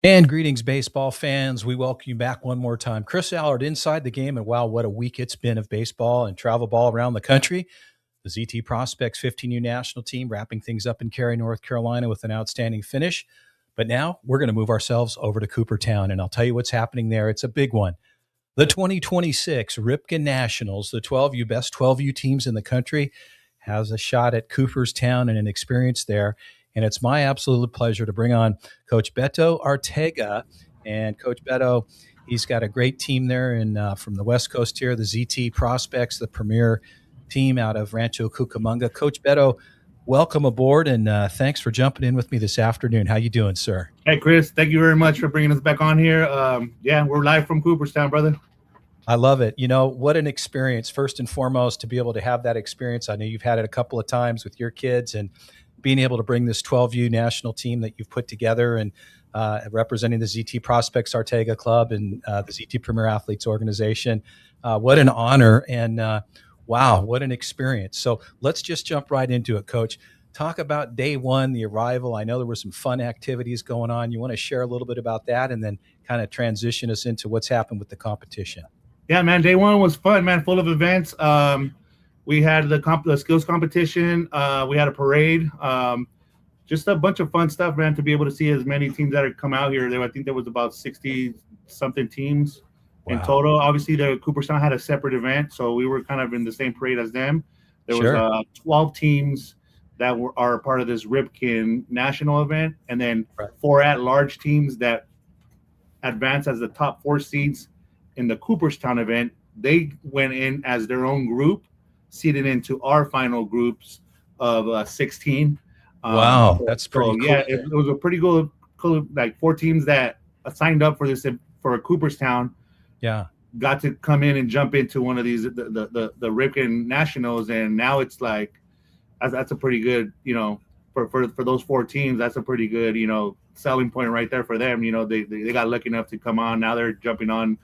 And greetings, baseball fans. We welcome you back one more time. Chris Allard inside the game, and wow, what a week it's been of baseball and travel ball around the country. The ZT Prospects 15U national team wrapping things up in Cary, North Carolina with an outstanding finish. But now we're going to move ourselves over to Cooperstown, and I'll tell you what's happening there. It's a big one. The 2026 Ripken Nationals, the 12U best 12U teams in the country, has a shot at Cooperstown and an experience there. And it's my absolute pleasure to bring on Coach Beto Arteaga. And Coach Beto, he's got a great team there from the West Coast here, the ZT Prospects, the premier team out of Rancho Cucamonga. Coach Beto, welcome aboard, and thanks for jumping in with me this afternoon. How you doing, sir? Hey, Chris. Thank you very much for bringing us back on here. We're live from Cooperstown, brother. I love it. You know, what an experience, first and foremost, to be able to have that experience. I know you've had it a couple of times with your kids, and being able to bring this 12U national team that you've put together and representing the ZT Prospects Arteaga Club and the ZT Premier Athletes Organization. What an honor, and wow, what an experience. So let's just jump right into it, Coach. Talk about day one, the arrival. I know there were some fun activities going on. You want to share a little bit about that and then kind of transition us into what's happened with the competition? Yeah, man, day one was fun, man, full of events. We had the skills competition. We had a parade. Just a bunch of fun stuff, man, to be able to see as many teams that had come out here. I think there was about 60-something teams in total. Obviously, the Cooperstown had a separate event, so we were kind of in the same parade as them. There was 12 teams that are part of this Ripken National event, and then 4 at-large teams that advanced as the top 4 seeds in the Cooperstown event. They went in as their own group, seeded into our final groups of 16. Wow, that's pretty cool. Yeah, it was a pretty cool, like 4 teams that signed up for this for Cooperstown. Yeah, got to come in and jump into one of these the Ripken Nationals, and now it's like that's a pretty good, for those 4 teams, that's a pretty good, selling point right there for them. They got lucky enough to come on. Now they're jumping on.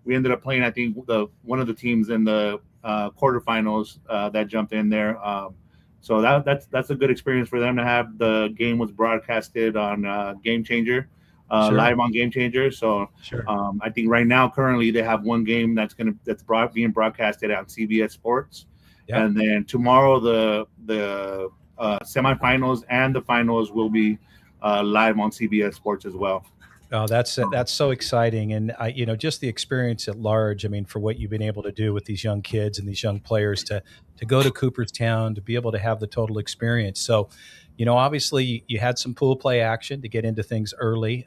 We ended up playing, I think, one of the teams in the quarterfinals that jumped in there. So that's a good experience for them to have. The game was broadcasted on Game Changer, live on Game Changer. So I think right now, currently, they have one game that's being broadcasted on CBS Sports, and then tomorrow the semifinals and the finals will be live on CBS Sports as well. Oh, that's so exciting. And just the experience at large, I mean, for what you've been able to do with these young kids and these young players to go to Cooperstown, to be able to have the total experience. So, obviously you had some pool play action to get into things early.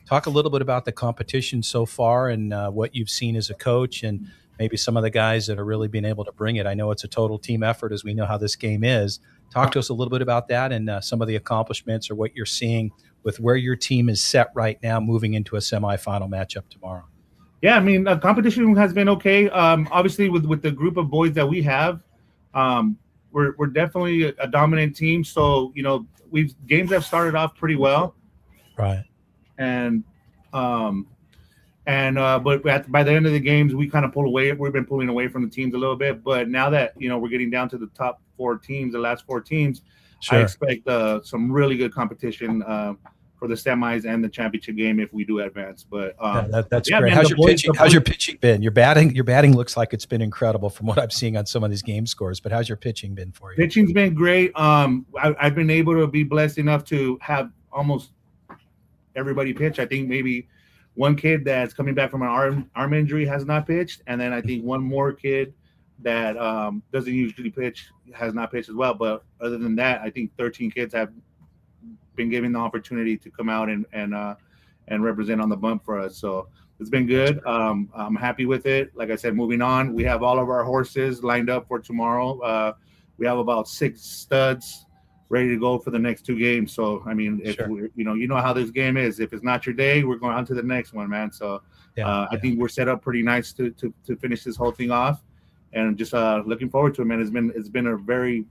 Talk a little bit about the competition so far and what you've seen as a coach and maybe some of the guys that are really being able to bring it. I know it's a total team effort, as we know how this game is. Talk to us a little bit about that and some of the accomplishments or what you're seeing with where your team is set right now moving into a semifinal matchup tomorrow. Yeah, I mean, competition has been okay. Obviously, with the group of boys that we have, we're definitely a dominant team. So, games have started off pretty well. Right. And by the end of the games, we kind of pull away. We've been pulling away from the teams a little bit. But now that, we're getting down to the top 4 teams, the last 4 teams, I expect some really good competition for the semis and the championship game if we do advance. But that's great. Man, how's your pitching been? Your batting looks like it's been incredible from what I'm seeing on some of these game scores. But how's your pitching been for you? Pitching's been great. I've been able to be blessed enough to have almost everybody pitch. I think maybe one kid that's coming back from an arm injury has not pitched, and then I think one more kid that doesn't usually pitch has not pitched as well. But other than that, I think 13 kids have been given the opportunity to come out and represent on the bump for us. So it's been good. I'm happy with it. Like I said, moving on, we have all of our horses lined up for tomorrow. We have about 6 studs ready to go for the next 2 games. So, I mean, if you know how this game is. If it's not your day, we're going on to the next one, man. So I think we're set up pretty nice to finish this whole thing off. And just looking forward to it, man. It's been a very,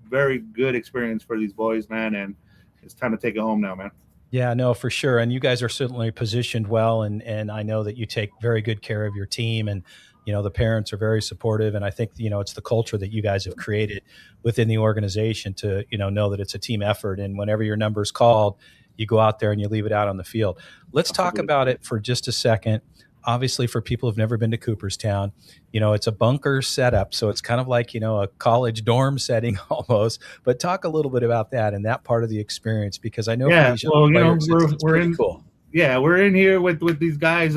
very good experience for these boys, man. And it's time to take it home now, man. Yeah, no, for sure. And you guys are certainly positioned well. And I know that you take very good care of your team. And, the parents are very supportive. And I think, it's the culture that you guys have created within the organization to, know that it's a team effort. And whenever your number's called, you go out there and you leave it out on the field. Let's talk about it for just a second. Obviously, for people who've never been to Cooperstown, it's a bunker setup. So it's kind of like, a college dorm setting almost. But talk a little bit about that and that part of the experience, because I know for these young players, it's pretty cool. Yeah, we're in here with these guys.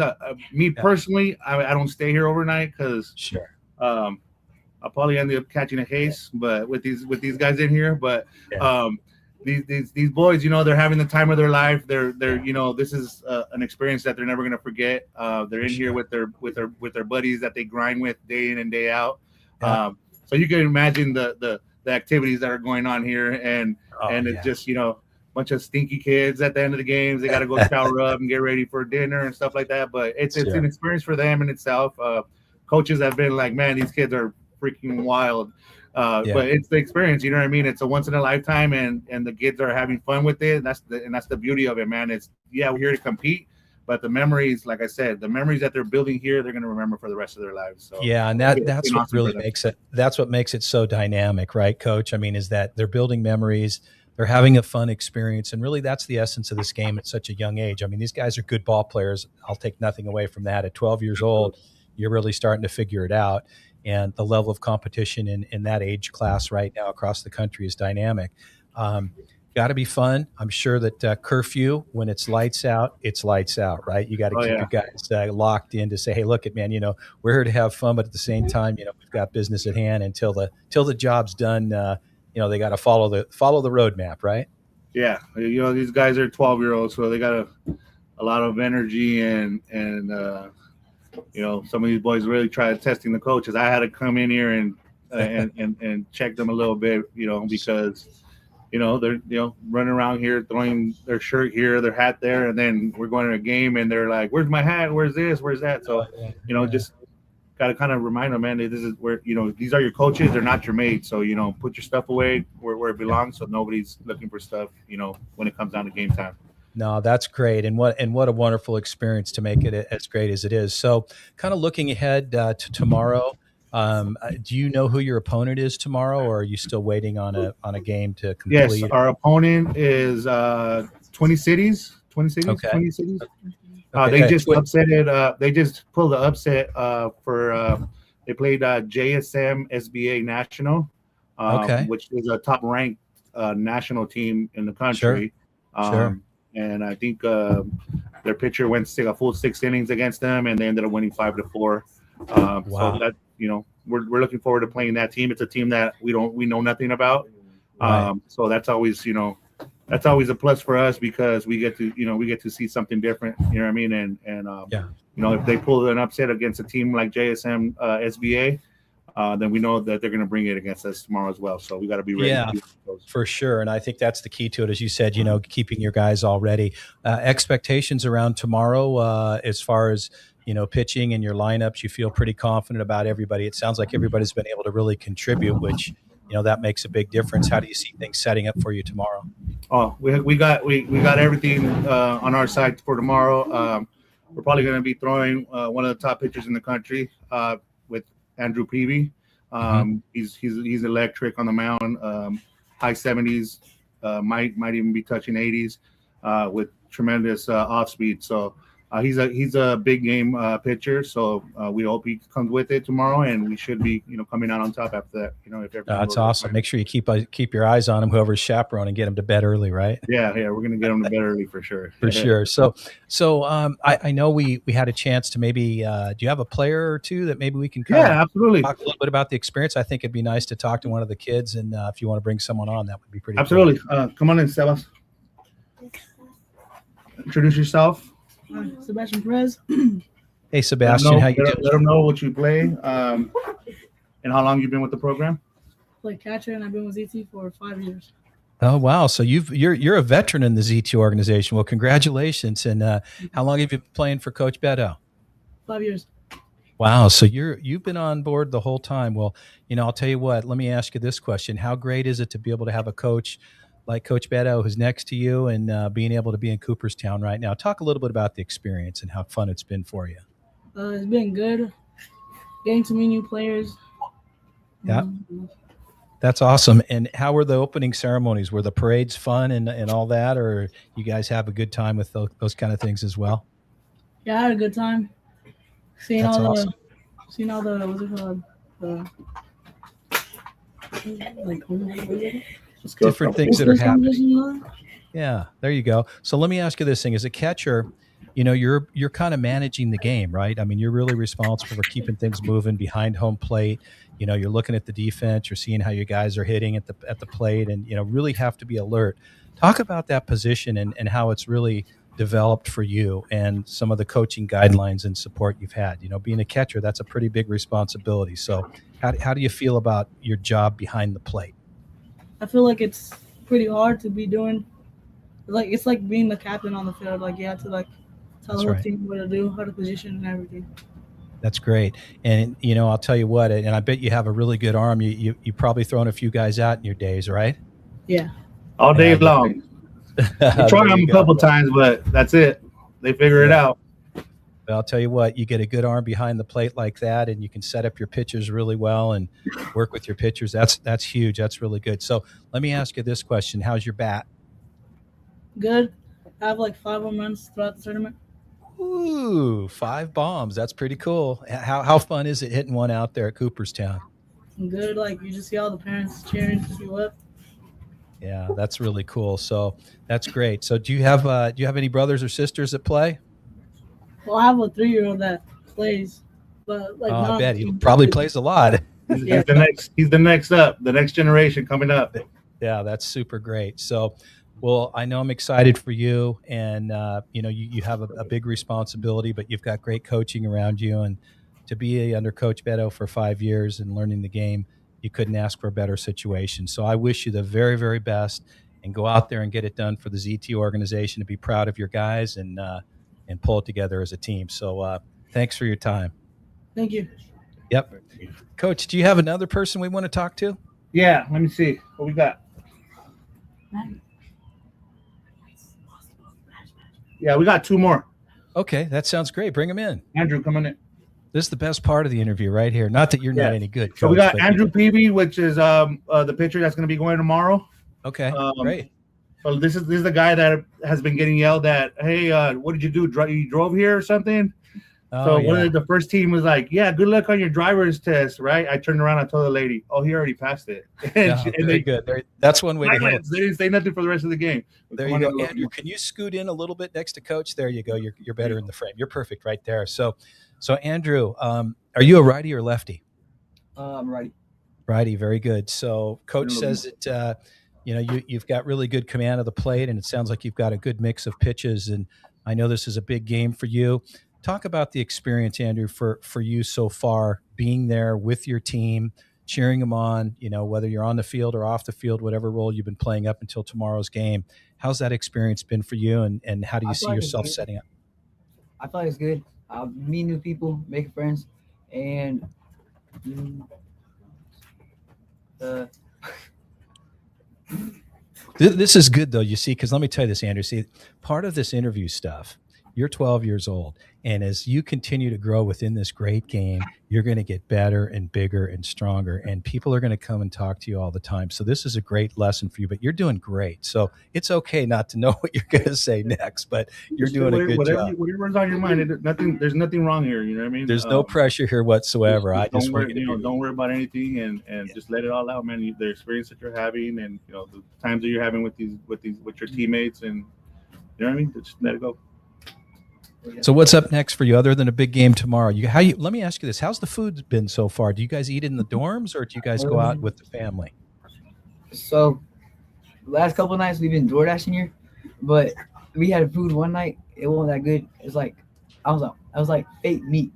Me personally, I don't stay here overnight because I'll probably end up catching a case, but with these guys in here. But these boys, they're having the time of their life. They're this is an experience that they're never gonna forget. They're in here with their buddies that they grind with day in and day out. So you can imagine the activities that are going on here, and it's just bunch of stinky kids at the end of the games. They got to go shower up and get ready for dinner and stuff like that. But it's an experience for them in itself. Coaches have been like, man, these kids are freaking wild. But it's the experience, you know what I mean? It's a once in a lifetime, and the kids are having fun with it. That's the beauty of it, man. We're here to compete, but the memories, like I said, the memories that they're building here, they're going to remember for the rest of their lives. So and that's what really makes it. That's what makes it so dynamic, right, Coach? I mean, is that they're building memories. They're having a fun experience, and really that's the essence of this game at such a young age. I mean, these guys are good ball players. I'll take nothing away from that. At 12 years old, you're really starting to figure it out, and the level of competition in that age class right now across the country is dynamic. Got to be fun. I'm sure that curfew, when it's lights out, right? You got to keep your guys locked in to say, hey, look, man, we're here to have fun, but at the same time, we've got business at hand until the job's done. They got to follow the roadmap, right? Yeah. These guys are 12-year-olds, so they got a lot of energy, and some of these boys really tried testing the coaches. I had to come in here and check them a little bit, because they're running around here throwing their shirt here, their hat there, and then we're going to a game and they're like, where's my hat? Where's this? Where's that? So just got to kind of remind them, man, this is where, these are your coaches. They're not your mates. So, put your stuff away where it belongs, so nobody's looking for stuff, when it comes down to game time. No, that's great. And what a wonderful experience to make it as great as it is. So kind of looking ahead to tomorrow, do you know who your opponent is tomorrow, or are you still waiting on a game to complete? Yes, our opponent is 20 Cities. Okay. 20 Cities. They just upset it. They just pulled the upset for they played JSM SBA National, which is a top-ranked national team in the country. Sure. And I think their pitcher went a full 6 innings against them, and they ended up winning 5-4. Wow. So that we're looking forward to playing that team. It's a team that we know nothing about. Right. So that's always a plus for us, because we get to see something different. You know what I mean? And if they pull an upset against a team like JSM SBA, then we know that they're going to bring it against us tomorrow as well. So we got to be ready. Yeah, for sure. And I think that's the key to it, as you said. Keeping your guys all ready. Expectations around tomorrow, as far as pitching and your lineups, you feel pretty confident about everybody. It sounds like everybody's been able to really contribute, which that makes a big difference. How do you see things setting up for you tomorrow? Oh, we got everything on our side for tomorrow. We're probably going to be throwing one of the top pitchers in the country with Andrew Peavy. He's electric on the mound. High 70s, might even be touching 80s with tremendous off speed. So he's a big game pitcher. So we hope he comes with it tomorrow, and we should be coming out on top after that. If that's awesome. Make sure you keep your eyes on him, whoever's chaperone, and get him to bed early, right? Yeah, we're gonna get him to bed early for sure. For sure. So I know we had a chance to maybe. Do you have a player or two that maybe we can absolutely talk a little bit about the experience? I think it'd be nice to talk to one of the kids, and if you want to bring someone on, that would be pretty. Absolutely. Cool. Come on in, Sebas. Introduce yourself. Sebastian Perez. Hey, Sebastian, how you doing? Let them know what you play and how long you've been with the program. Play catcher, and I've been with ZT for 5 years. Oh wow! So you're a veteran in the ZT organization. Well, congratulations! And how long have you been playing for Coach Beto? 5 years. Wow! So you've been on board the whole time. Well, I'll tell you what. Let me ask you this question: how great is it to be able to have a coach like Coach Beto, who's next to you, and being able to be in Cooperstown right now? Talk a little bit about the experience and how fun it's been for you. It's been good. Getting to meet new players. Yeah. That's awesome. And how were the opening ceremonies? Were the parades fun and all that, or you guys have a good time with those kind of things as well? Yeah, I had a good time. Seeing That's all awesome. the what's it called? The like Different things that are happening. happening. Yeah, there you go. So let me ask you this thing: as a catcher, you're kind of managing the game, right? I mean, you're really responsible for keeping things moving behind home plate. You're looking at the defense, you're seeing how you guys are hitting at the plate, and really have to be alert. Talk about that position and how it's really developed for you and some of the coaching guidelines and support you've had. Being a catcher, that's a pretty big responsibility. So how do you feel about your job behind the plate? I feel like it's pretty hard to be doing. Like it's like being the captain on the field. Like you have to like tell That's the whole right. team what to do, how to position, and everything. That's great. And, I'll tell you what, and I bet you have a really good arm. You probably thrown a few guys out in your days, right? Yeah. All day Yeah, long. I there tried them you a go. couple times, but that's it. They figure it Yeah. out. But I'll tell you what, you get a good arm behind the plate like that, and you can set up your pitchers really well and work with your pitchers. That's huge. That's really good. So let me ask you this question. How's your bat? Good. I have like 5 home runs throughout the tournament. Ooh, 5 bombs. That's pretty cool. How fun is it hitting one out there at Cooperstown? Good. Like you just see all the parents cheering you up. Yeah, that's really cool. So that's great. So do you have any brothers or sisters that play? Well, I have a 3-year-old that plays, but like Oh, not I on bet the he team. probably plays a lot. He's Yeah. the next. He's the next up. The next generation coming up. Yeah, that's super great. So, well, I know I'm excited for you, and you have a big responsibility, but you've got great coaching around you, and to be under Coach Beto for 5 years and learning the game, you couldn't ask for a better situation. So I wish you the very, very best, and go out there and get it done for the ZT organization, to be proud of your guys and pull it together as a team. So thanks for your time. Thank you. Yep. Coach, do you have another person we want to talk to? Yeah. Let me see what we got. Yeah, we got 2 more. Okay, that sounds great. Bring them in. Andrew, coming in. This is the best part of the interview right here. Not that you're not Yeah. any good, Coach. So we got but- Andrew Peavy, which is the pitcher that's going to be going tomorrow. Okay, great. Well, this is the guy that has been getting yelled at. Hey, what did you do? You drove here or something? Oh, So yeah. the first team was like, "Yeah, good luck on your driver's test." Right? I turned around, I told the lady, "Oh, he already passed it." Yeah, and very good. That's one way to handle it. They didn't say nothing for the rest of the game. There you go. Andrew, can you scoot in a little bit next to Coach? There you go. You're better in the frame. You're perfect right there. So Andrew, are you a righty or lefty? I'm righty. Righty, very good. So Coach says that you've got really good command of the plate, and it sounds like you've got a good mix of pitches. And I know this is a big game for you. Talk about the experience, Andrew, for you so far, being there with your team, cheering them on, whether you're on the field or off the field, whatever role you've been playing up until tomorrow's game. How's that experience been for you, and how do you see yourself setting up? I feel like it's good. I'll meet new people, make friends, and This is good, though, you see, because let me tell you this, Andrew. See, part of this interview stuff, you're 12 years old, and as you continue to grow within this great game, you're going to get better and bigger and stronger, and people are going to come and talk to you all the time. So this is a great lesson for you, but you're doing great. So it's okay not to know what you're going to say next, but you're doing a good job. Whatever's on your mind, there's nothing wrong here. You know what I mean? There's no pressure here whatsoever. I just want you to don't worry about anything, and just let it all out, man. The experience that you're having, and the times that you're having with your teammates, and you know what I mean. Just let it go. So what's up next for you other than a big game tomorrow? Let me ask you this. How's the food been so far? Do you guys eat in the dorms, or do you guys go out with the family? So the last couple of nights we've been door dashing here, but we had food one night. It wasn't that good. It's like I was like fake meat.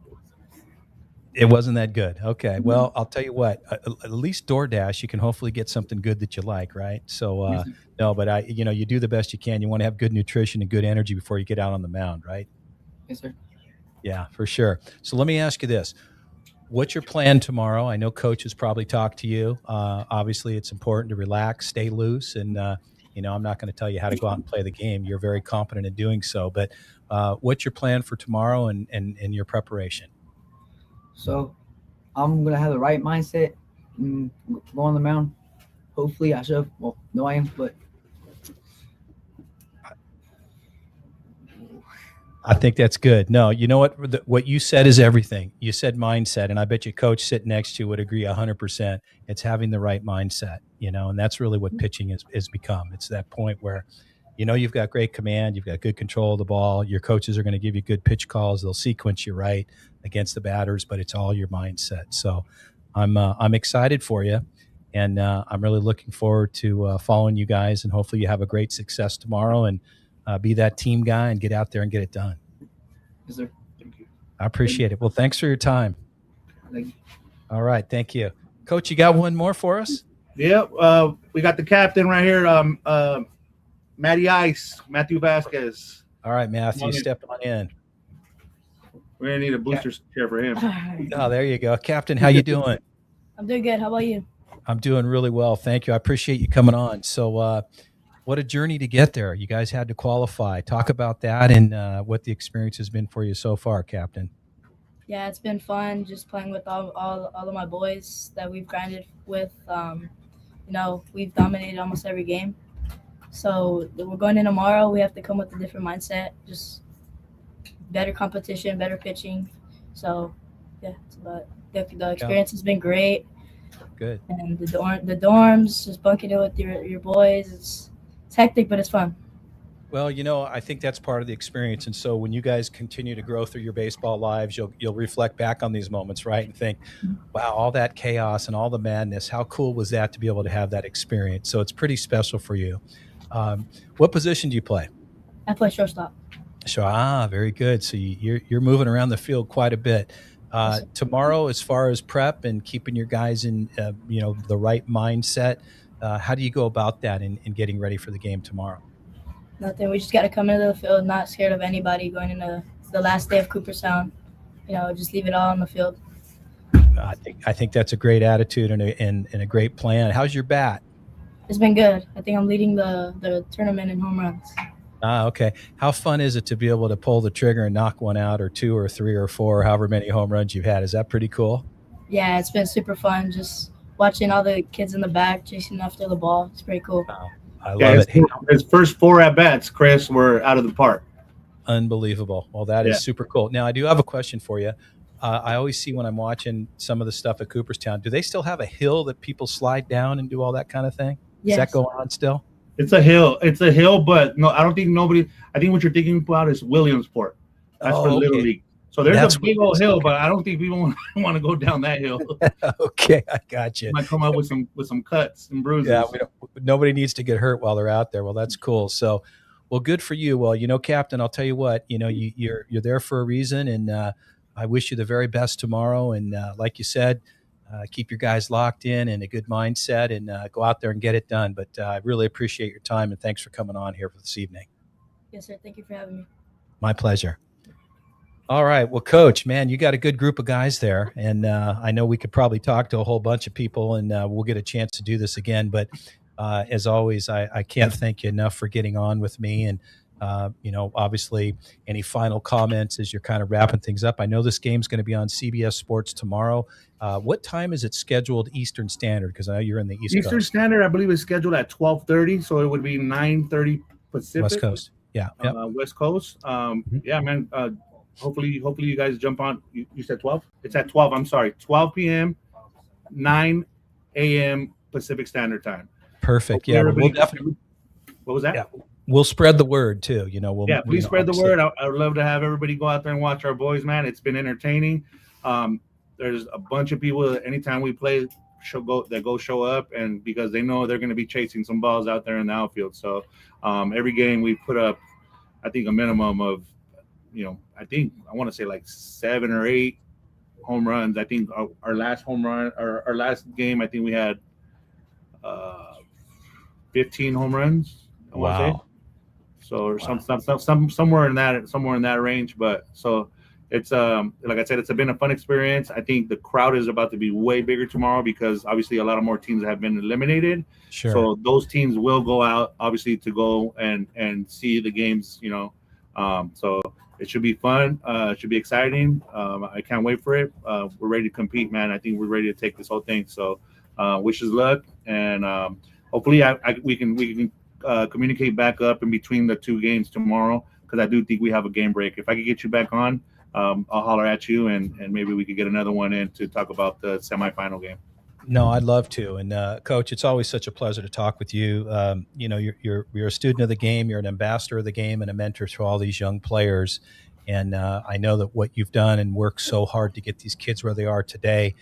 It wasn't that good. Okay. Well, I'll tell you what, at least DoorDash, you can hopefully get something good that you like, right? So, no, but you do the best you can. You want to have good nutrition and good energy before you get out on the mound, right? Yes, sir. Yeah, for sure. So let me ask you this. What's your plan tomorrow? I know Coach has probably talked to you. Obviously, it's important to relax, stay loose, and, I'm not going to tell you how to go out and play the game. You're very competent in doing so. But what's your plan for tomorrow and your preparation? So I'm gonna have the right mindset and go on the mound hopefully I should. Well, no, I am, but I think that's good. No, you know what? What you said is everything. You said mindset, and I bet your coach sitting next to you would agree 100%. It's having the right mindset, and that's really what pitching is become. It's that point where, you've got great command, you've got good control of the ball. Your coaches are going to give you good pitch calls. They'll sequence you right against the batters, but it's all your mindset. So, I'm excited for you, and I'm really looking forward to following you guys, and hopefully you have a great success tomorrow and. Be that team guy and get out there and get it done. Yes, sir. Thank you. I appreciate it. Well, thanks for your time. Thank you. All right. Thank you. Coach, you got one more for us? Yep. We got the captain right here. Matthew Vasquez. All right, Matthew, step on in. We're going to need a booster chair for him. Oh, there you go. Captain, how you doing? I'm doing good. How about you? I'm doing really well. Thank you. I appreciate you coming on. So, what a journey to get there. You guys had to qualify. Talk about that and what the experience has been for you so far, Captain. Yeah, it's been fun just playing with all of my boys that we've grinded with. We've dominated almost every game. So we're going in tomorrow. We have to come with a different mindset, just better competition, better pitching. So, yeah, the experience has been great. Good. And the dorms, just bunking it with your boys. It's hectic, but it's fun. Well, I think that's part of the experience. And so when you guys continue to grow through your baseball lives, you'll reflect back on these moments, right? And think, wow, all that chaos and all the madness, how cool was that to be able to have that experience? So it's pretty special for you. What position do you play? I play shortstop. Sure. Very good. So you're moving around the field quite a bit. Tomorrow, as far as prep and keeping your guys in, the right mindset, how do you go about that in getting ready for the game tomorrow? Nothing. We just got to come into the field, not scared of anybody going into the last day of Cooperstown. Just leave it all on the field. I think that's a great attitude and a great plan. How's your bat? It's been good. I think I'm leading the tournament in home runs. Okay. How fun is it to be able to pull the trigger and knock one out, or two or three or four, however many home runs you've had? Is that pretty cool? Yeah, it's been super fun. Just watching all the kids in the back chasing after the ball. It's pretty cool. Wow. I love it. His first 4 at-bats, Chris, were out of the park. Unbelievable. Well, that is super cool. Now, I do have a question for you. I always see when I'm watching some of the stuff at Cooperstown, do they still have a hill that people slide down and do all that kind of thing? Yes. Is that going on still? It's a hill, but no, I don't think I think what you're thinking about is Williamsport. That's for Little League. So there's a big old hill, but I don't think people want to go down that hill. Okay, I got you. Might come out with some cuts and bruises. Yeah, nobody needs to get hurt while they're out there. Well, that's cool. So, well, good for you. Well, Captain, I'll tell you what, you're there for a reason, and I wish you the very best tomorrow. And like you said, keep your guys locked in and a good mindset, and go out there and get it done. But I really appreciate your time, and thanks for coming on here for this evening. Yes, sir. Thank you for having me. My pleasure. All right. Well, Coach, man, you got a good group of guys there. And I know we could probably talk to a whole bunch of people, and we'll get a chance to do this again. But as always, I can't thank you enough for getting on with me. And, obviously, any final comments as you're kind of wrapping things up? I know this game's going to be on CBS Sports tomorrow. What time is it scheduled Eastern Standard? Because I know you're in the Eastern Coast. Standard, I believe, is scheduled at 12:30, so it would be 9:30 Pacific. West Coast. Yeah. Yep. West Coast. Yeah, man. Hopefully you guys jump on. You said 12? It's at 12. I'm sorry. 12 p.m., 9 a.m. Pacific Standard Time. Perfect. Hopefully we'll definitely. What was that? Yeah. We'll spread the word too. Please spread the word. I would love to have everybody go out there and watch our boys, man. It's been entertaining. There's a bunch of people anytime we play show up, and because they know they're going to be chasing some balls out there in the outfield. So every game we put up, I think, a minimum of, I want to say like 7 or 8 home runs. I think our last home run, our last game, I think we had 15 home runs. I want to say. So or somewhere in that range. But so it's like I said, it's been a fun experience. I think the crowd is about to be way bigger tomorrow because obviously a lot of more teams have been eliminated. Sure. So those teams will go out obviously to go and see the games. So it should be fun. It should be exciting. I can't wait for it. We're ready to compete, man. I think we're ready to take this whole thing. So Wish us luck, and hopefully we can communicate back up in between the two games tomorrow, because I do think we have a game break. If I could get you back on, I'll holler at you, and maybe we could get another one in to talk about the semifinal game. No, I'd love to. And Coach, it's always such a pleasure to talk with you. You're a student of the game, you're an ambassador of the game, and a mentor to all these young players. And I know that what you've done and worked so hard to get these kids where they are today,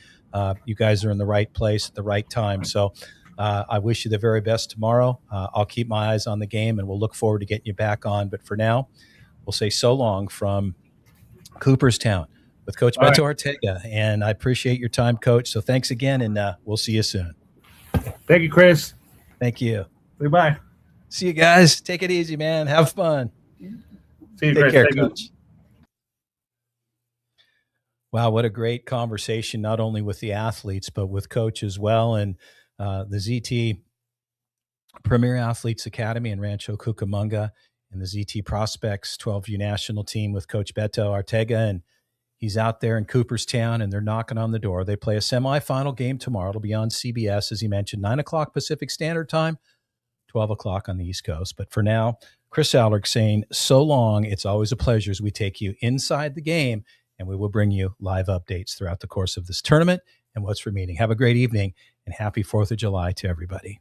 you guys are in the right place at the right time. So I wish you the very best tomorrow. I'll keep my eyes on the game, and we'll look forward to getting you back on. But for now, we'll say so long from Cooperstown with Coach Beto Ortega. And I appreciate your time, Coach. So thanks again, and we'll see you soon. Thank you, Chris. Thank you. Goodbye. See you guys. Take it easy, man. Have fun. See you, Take Chris. care, Thank Coach. Wow, what a great conversation, not only with the athletes, but with Coach as well. And the ZT Premier Athletes Academy in Rancho Cucamonga, and the ZT Prospects 12U national team with Coach Beto Ortega. And he's out there in Cooperstown, and they're knocking on the door. They play a semifinal game tomorrow. It'll be on CBS, as he mentioned, 9 o'clock Pacific Standard Time, 12 o'clock on the East Coast. But for now, Chris Aldrich saying so long. It's always a pleasure as we take you inside the game, and we will bring you live updates throughout the course of this tournament and what's remaining. Have a great evening, and happy 4th of July to everybody.